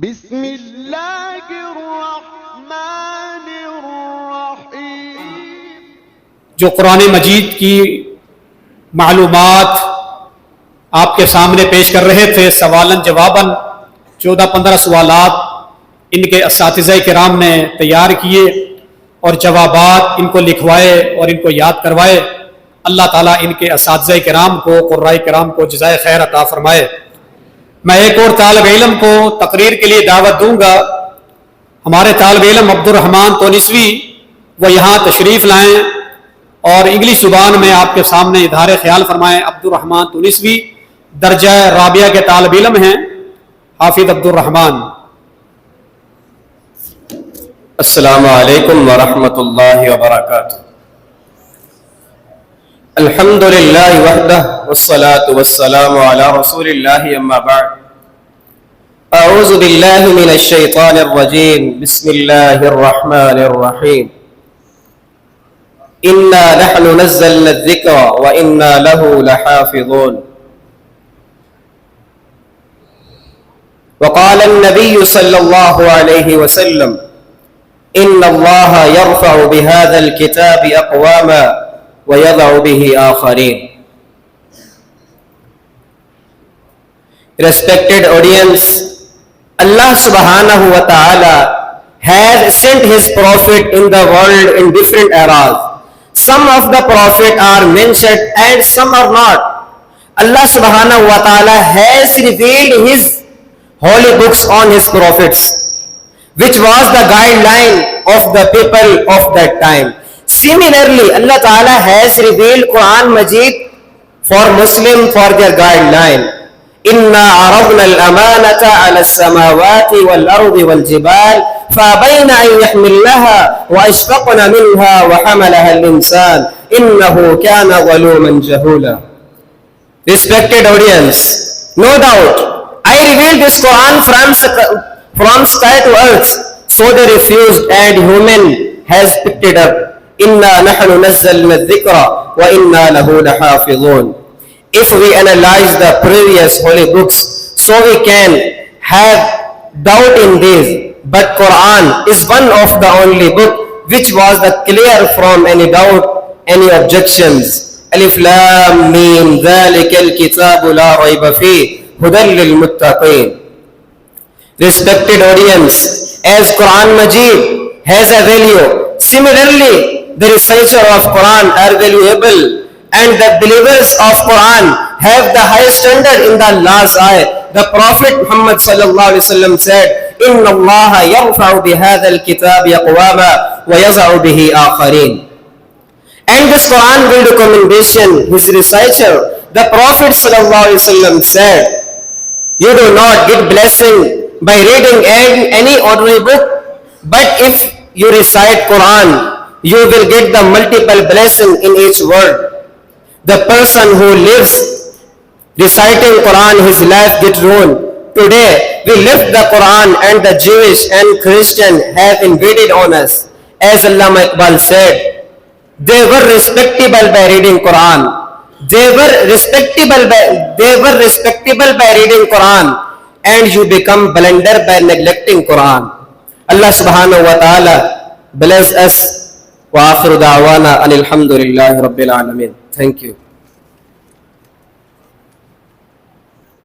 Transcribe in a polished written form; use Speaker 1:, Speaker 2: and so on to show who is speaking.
Speaker 1: बिस्मिल्लाहिर्रहमानिर्रहीम।
Speaker 2: जो कुरान मजीद की मालूमात आपके सामने पेश कर रहे थे, सवालन जवाबन 14-15 सवालात इनके असातिज़ा किराम ने तैयार किए और जवाबात इनको लिखवाए और इनको याद करवाए। अल्लाह ताला इनके असातिज़ा किराम को, क़ुर्राए किराम को जज़ाए खैर अता फरमाए। मैं एक और तालिब इल्म को तकरीर के लिए दावत दूंगा। हमारे तालिब इल्म अब्दुर्रहमान तोनिसवी वो यहाँ तशरीफ़ लाएँ और इंग्लिश ज़ुबान में आपके सामने इज़हार ख्याल फरमाएँ। अब्दुर्रहमान तोनिसवी दर्जा राबिया के तालिब इल्म हैं, हाफिज़ अब्दुर्रहमान।
Speaker 3: अस्सलामु अलैकुम व रहमतुल्लाहि व बरकातुहू। अल्हम्दुलिल्लाहि वहदह वस्सलातु वस्सलामु अला रसूलिल्लाहि अम्मा बअद। अऊज़ु बिल्लाहि मिनश शैतानिर रजीम। बिस्मिल्लाहिर रहमानिर रहीम। इन्ना नहनु नज़्ज़लना ज़िक्रा व इन्ना लहू लहाफ़िज़ून। वक़ाल अन्नबिय्यु सल्लल्लाहु अलैहि वसल्लम इन्नल्लाह यरफ़अु बिहाज़ल किताबि अक़वामा व यज़अु बिही आख़रीन। Respected audience, Allah subhanahu wa ta'ala has sent his prophet in the world in different eras. Some of the prophet are mentioned and some are not. Allah subhanahu wa ta'ala has revealed his holy books on his prophets, which was the guideline of the people of that time. Similarly, Allah Ta'ala has revealed Quran Majid for Muslim for their guideline. Inna aradna al-amanata ala as-samawati wal-ardi wal-jibal fa'abayna an yahmilaha wa ashfaqna minha wa hamalaha al-insan innahu kana zaluman jahula. Respected audience, no doubt I revealed this Quran from sky to earth, so they refused and human has picked it up. Inna nahnu nazzalna dhikra wa inna lahu lahafizun. If we analyze the previous holy books, so we can have doubt in these, but Quran is one of the only book which was the clear from any doubt, any objections. Alif lam mim dhalikal kitabu la rayba fihi hudan lil muttaqin. Respected audience, as Quran Majid has a value, similarly the researcher of Quran are valuable, and the believers of Quran have the highest standard in the Allah's eye. The Prophet Muhammad sallallahu alaihi wasallam said, "Inna Allah yarfa'u bihadha al-kitab aqwama wa yaz'u bihi akharin." And this Quran will recommendation his researcher. The Prophet sallallahu alaihi wasallam said, "You do not get blessing by reading any ordinary book, but if you recite Quran, you will get the multiple blessing in each word. The person who lives reciting Quran, his life gets ruined. Today, we left the Quran and the Jewish and Christian have invaded on us. As Allama Iqbal said, they were respectable by reading Quran. They were respectable by reading Quran, and you become blunder by neglecting Quran." Allah subhanahu wa ta'ala bless us. Wa akhiru da'wana anil hamdulillahi rabbil alamin. Thank you.